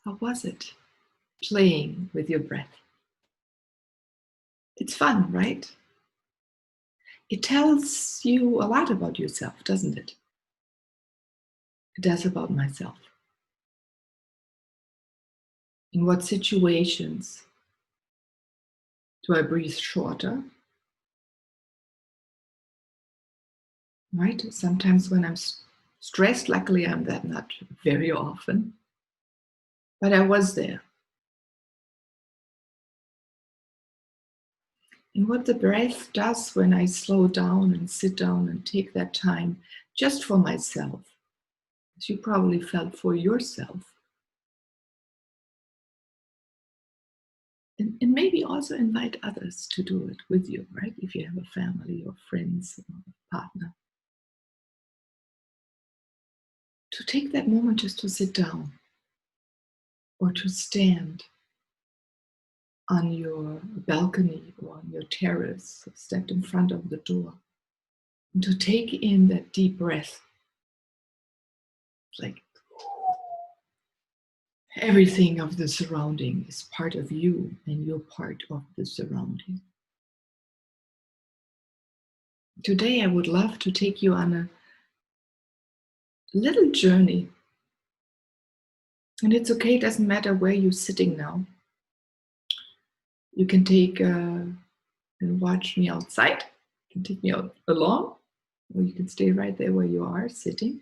How was it playing with your breath? It's fun, right? It tells you a lot about yourself, doesn't it? It does about myself. In what situations do I breathe shorter? Right? Sometimes when I'm stressed, luckily I'm that not very often, but I was there. And what the breath does when I slow down and sit down and take that time just for myself, as you probably felt for yourself. And maybe also invite others to do it with you, right? If you have a family or friends or a partner. To take that moment just to sit down or to stand on your balcony or on your terrace, or stand in front of the door, and to take in that deep breath. Like everything of the surrounding is part of you and you're part of the surrounding. Today I would love to take you on a little journey. And it's okay, it doesn't matter where you're sitting now. You can take and watch me outside. You can take me out along, or you can stay right there where you are sitting.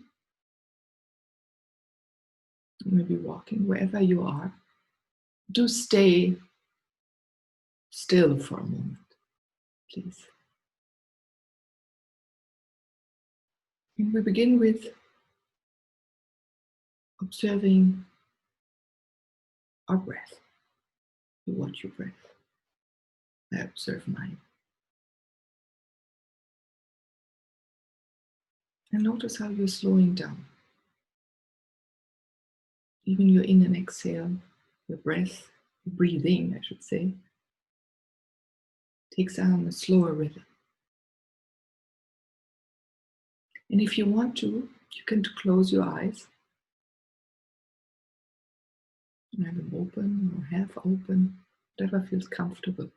Maybe walking, wherever you are. Do stay still for a moment, please. And we begin with observing our breath. You watch your breath. I observe mine. And notice how you're slowing down. Even your in and exhale, your breath, breathing, I should say, takes on a slower rhythm. And if you want to, you can close your eyes. Have them open or half open, whatever feels comfortable.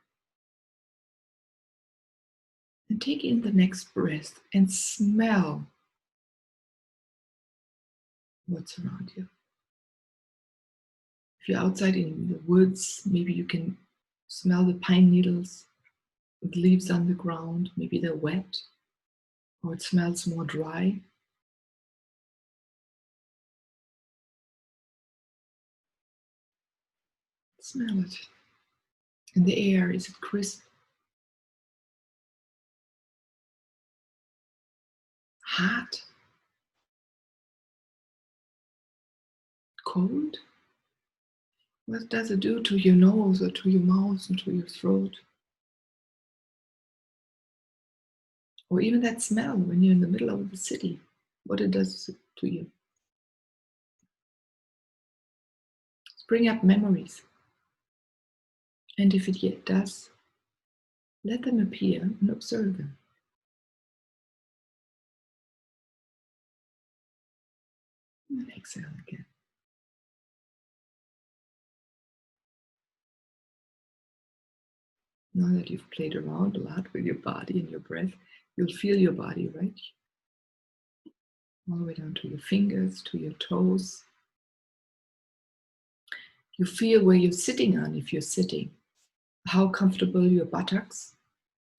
And take in the next breath and smell what's around you. If you're outside in the woods, maybe you can smell the pine needles with leaves on the ground. Maybe they're wet or it smells more dry. Smell it. And the air, is it crisp? Hot? Cold? What does it do to your nose or to your mouth and to your throat? Or even that smell when you're in the middle of the city, what it does to you. Bring up memories. And if it yet does, let them appear and observe them. And exhale again. Now that you've played around a lot with your body and your breath, you'll feel your body, right? All the way down to your fingers, to your toes. You feel where you're sitting on, if you're sitting, how comfortable your buttocks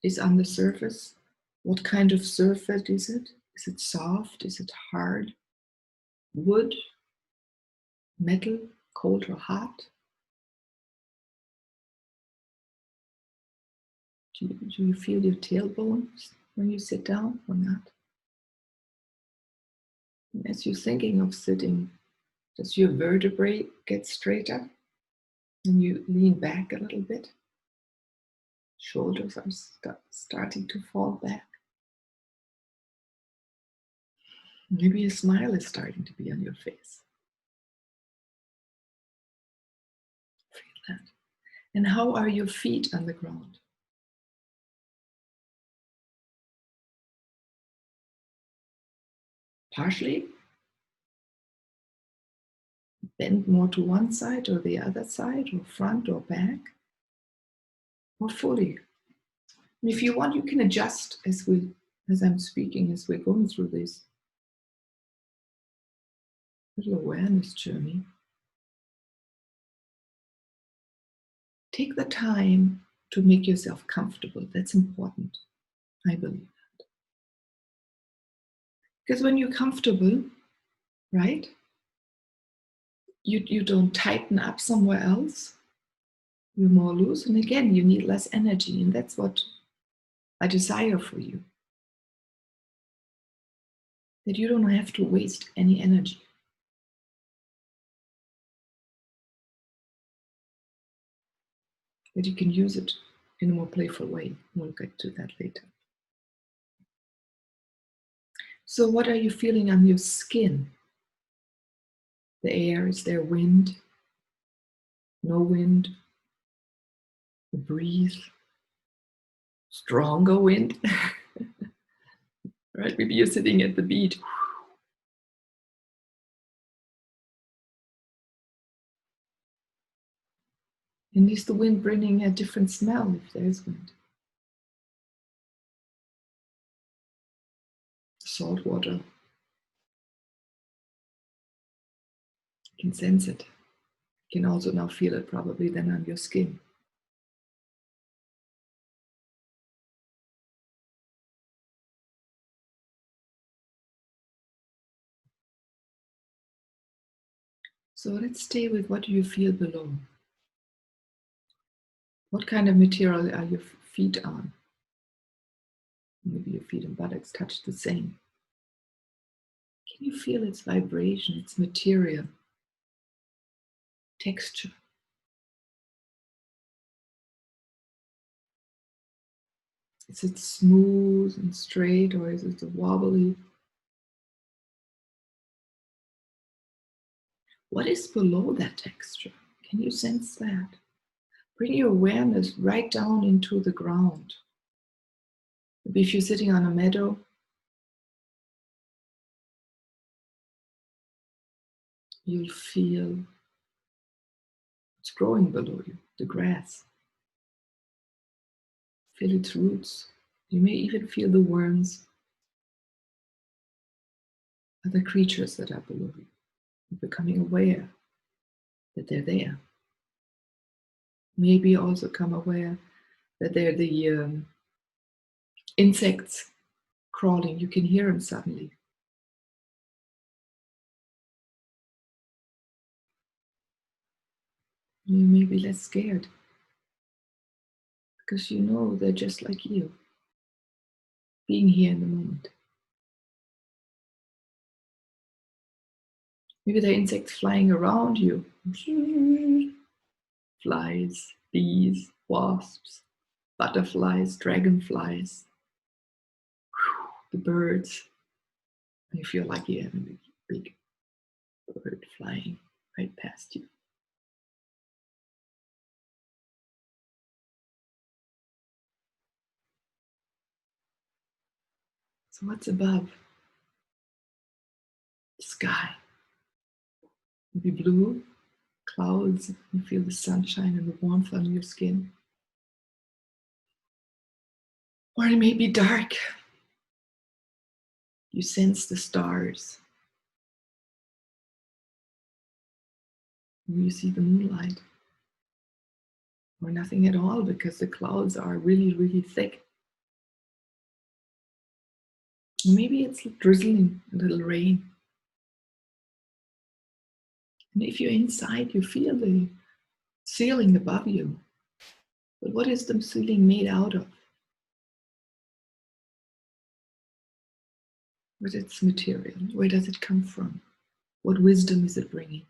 is on the surface. What kind of surface is it? Is it soft? Is it hard? Wood? Metal? Cold or hot? Do you feel your tailbones when you sit down or not? And as you're thinking of sitting, does your vertebrae get straighter? And you lean back a little bit? Shoulders are starting to fall back. Maybe a smile is starting to be on your face. Feel that. And how are your feet on the ground? Partially bend more to one side or the other side, or front or back, or fully. And if you want, you can adjust as I'm speaking, as we're going through this little awareness journey. Take the time to make yourself comfortable. That's important, I believe. Because when you're comfortable, right, you don't tighten up somewhere else. You're more loose. And again, you need less energy. And that's what I desire for you. That you don't have to waste any energy. That you can use it in a more playful way. We'll get to that later. So what are you feeling on your skin? The air, is there wind? No wind? The breeze? Stronger wind? Right? Maybe you're sitting at the beach. And is the wind bringing a different smell if there's wind? Salt water. You can sense it. You can also now feel it probably then on your skin. So let's stay with what do you feel below? What kind of material are your feet on? Maybe your feet and buttocks touch the same. Can you feel its vibration, its material, texture? Is it smooth and straight, or is it wobbly? What is below that texture? Can you sense that? Bring your awareness right down into the ground. Maybe if you're sitting on a meadow, you'll feel what's growing below you, the grass. Feel its roots. You may even feel the worms, other creatures that are below you. You're becoming aware that they're there. Maybe also come aware that they're the insects crawling. You can hear them suddenly. You may be less scared because you know they're just like you, being here in the moment. Maybe there are insects flying around you. Flies, bees, wasps, butterflies, dragonflies, the birds. You feel like you have a big bird flying right past you. So what's above? The sky. Maybe blue, clouds, you feel the sunshine and the warmth on your skin. Or it may be dark. You sense the stars. You see the moonlight. Or nothing at all because the clouds are really, really thick. Or maybe it's drizzling, a little rain. And if you're inside, you feel the ceiling above you. But what is the ceiling made out of? What is its material? Where does it come from? What wisdom is it bringing?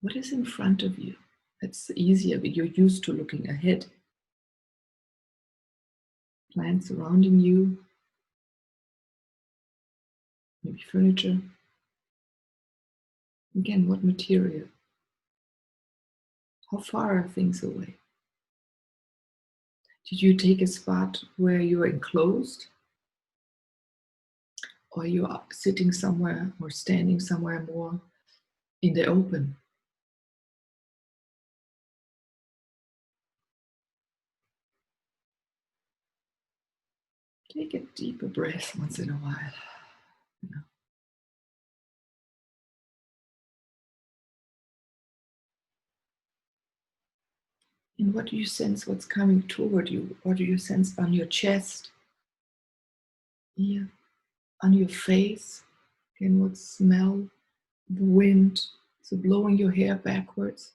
What is in front of you? That's easier, but you're used to looking ahead. Plants surrounding you, maybe furniture. Again, what material? How far are things away? Did you take a spot where you are enclosed or you are sitting somewhere or standing somewhere more in the open. Take a deeper breath once in a while. Yeah. And what do you sense what's coming toward you? What do you sense on your chest? Here, on your face? Can what smell? The wind, so blowing your hair backwards.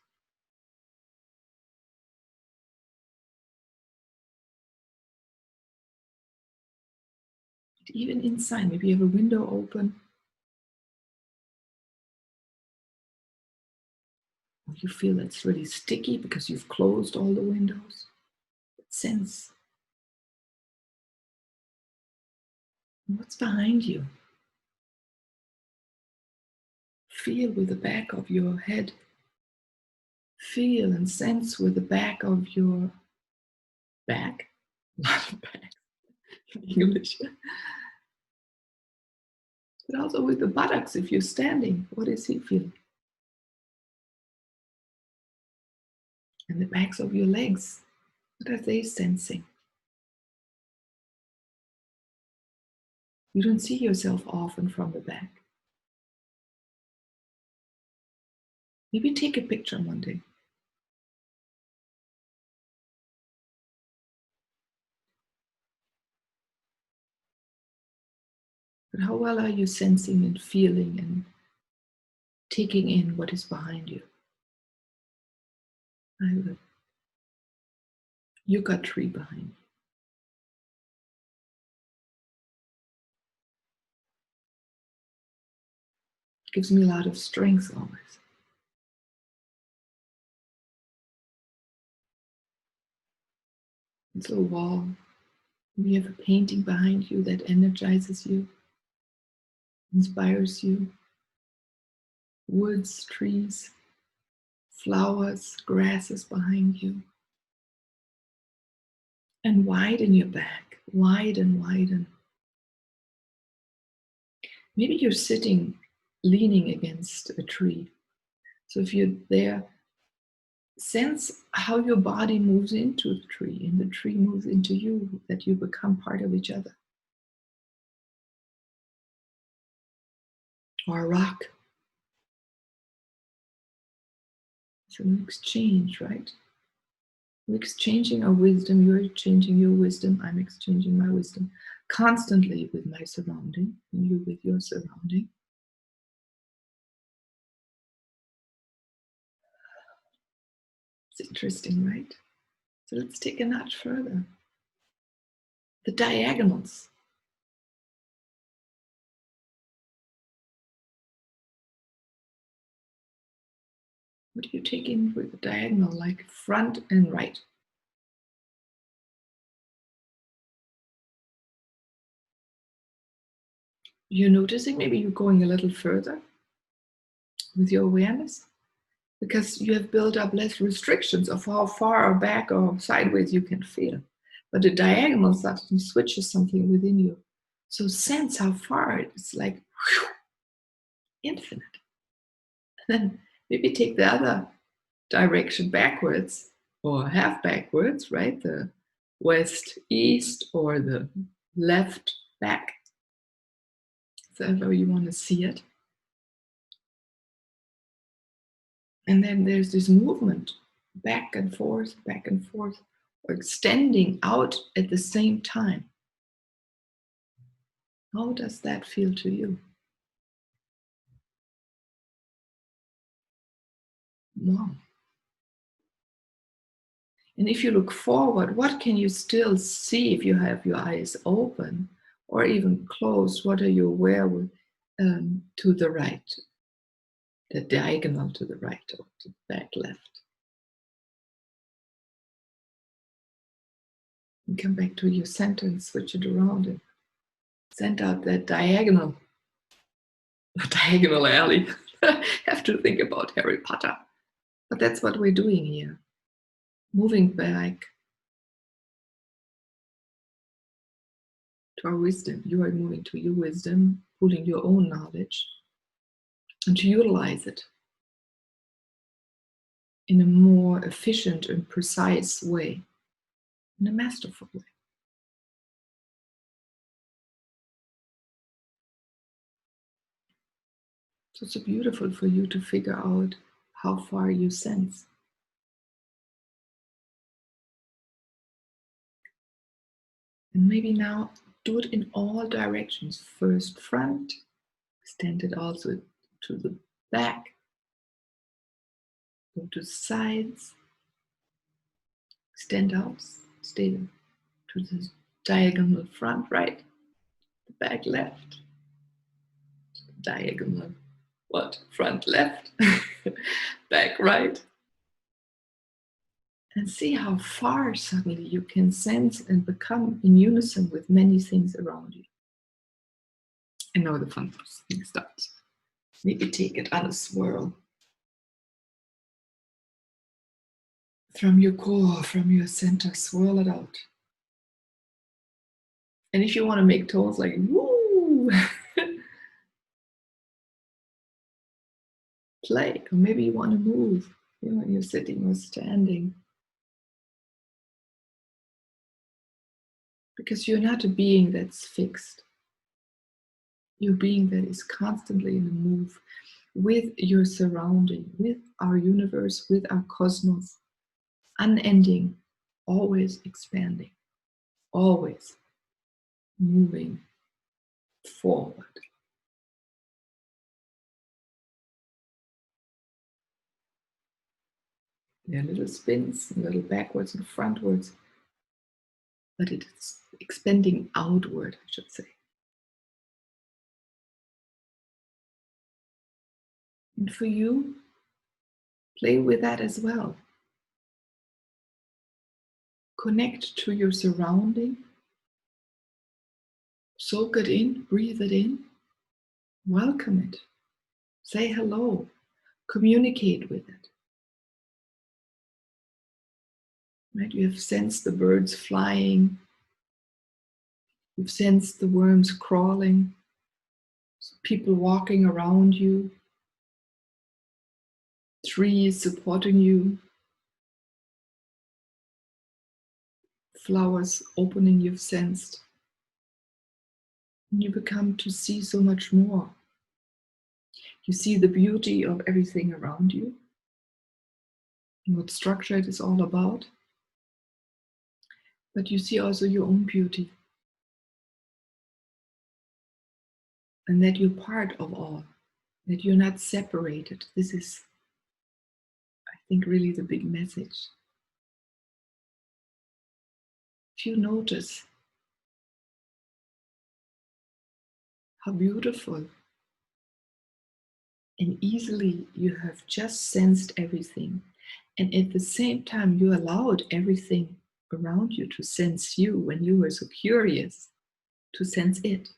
Even inside, maybe you have a window open. Or you feel it's really sticky because you've closed all the windows. Sense what's behind you. Feel with the back of your head. Feel and sense with the back of your back. Not back in English. But also with the buttocks if you're standing. What is he feeling? And the backs of your legs. What are they sensing? You don't see yourself often from the back. Maybe take a picture one day. But how well are you sensing and feeling and taking in what is behind you? I have a yucca tree behind me. It gives me a lot of strength always. It's a wall. You have a painting behind you that energizes you, inspires you. Woods, trees, flowers, grasses behind you. And widen your back, widen, widen. Maybe you're sitting, leaning against a tree. So if you're there, sense how your body moves into the tree and the tree moves into you, that you become part of each other. Or a rock. It's an exchange, right? We're exchanging our wisdom, you're exchanging your wisdom, I'm exchanging my wisdom constantly with my surrounding, and you with your surrounding. It's interesting, right? So let's take a notch further. The diagonals. What do you take in with the diagonal, like front and right? You're noticing maybe you're going a little further with your awareness because you have built up less restrictions of how far or back or sideways you can feel. But the diagonal suddenly switches something within you. So sense how far it's like whew, infinite. And then maybe take the other direction backwards or half backwards, right? The west, east, or the left, back. So however you want to see it. And then there's this movement, back and forth, or extending out at the same time. How does that feel to you? Wow. And if you look forward, what can you still see if you have your eyes open or even closed? What are you aware with to the right? The diagonal to the right or to the back left. And come back to your center and switch it around and send out that diagonal alley. Have to think about Harry Potter. But that's what we're doing here. Moving back to our wisdom. You are moving to your wisdom. pooling your own knowledge, and to utilize it in a more efficient and precise way, in a masterful way. So it's beautiful for you to figure out how far you sense. And maybe now do it in all directions. First front, extend it also to the back, go to the sides, extend out, stay to the diagonal front right, the back left, diagonal what? Front left, back right. And see how far suddenly you can sense and become in unison with many things around you. And now the fun thing starts. Maybe take it on a swirl. From your core, from your center, swirl it out. And if you want to make tones like woo, play. Or maybe you want to move, when you're sitting or standing. Because you're not a being that's fixed. You're a being that is constantly in a move with your surrounding, with our universe, with our cosmos, unending, always expanding, always moving forward. There are little spins, a little backwards and frontwards, but it's expanding outward, I should say. And for you, play with that as well. Connect to your surrounding. Soak it in, breathe it in, welcome it, say hello, communicate with it. Right? You have sensed the birds flying, you've sensed the worms crawling, people walking around you, trees supporting you, flowers opening, you've sensed. And you become to see so much more. You see the beauty of everything around you, and what structure it is all about. But you see also your own beauty. And that you're part of all, that you're not separated. This is, I think, really the big message. If you notice how beautiful and easily you have just sensed everything, and at the same time you allowed everything around you to sense you when you were so curious to sense it.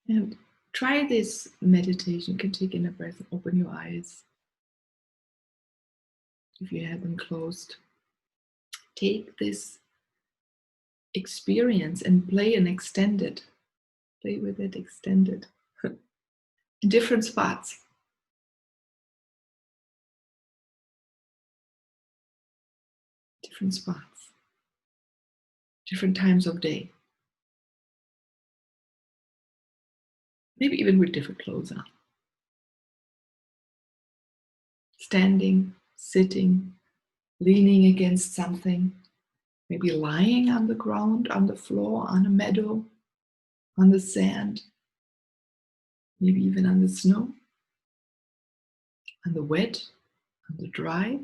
And try this meditation. You can take in a breath and open your eyes if you have them closed. Take this experience and play and extend it. Play with it, extend it in different spots. Different spots. Different times of day. Maybe even with different clothes on. Standing, sitting, leaning against something. Maybe lying on the ground, on the floor, on a meadow, on the sand. Maybe even on the snow. On the wet, on the dry.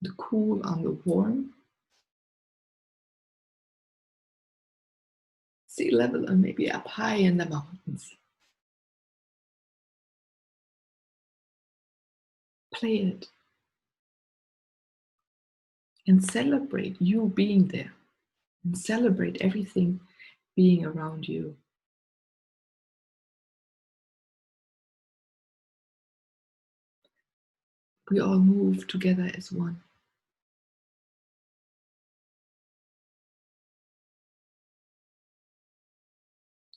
The cool, on the warm. Sea level, or maybe up high in the mountains. Play it. And celebrate you being there. And celebrate everything being around you. We all move together as one.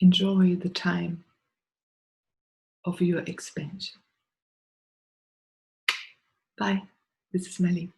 Enjoy the time of your expansion. Bye. This is Meilin.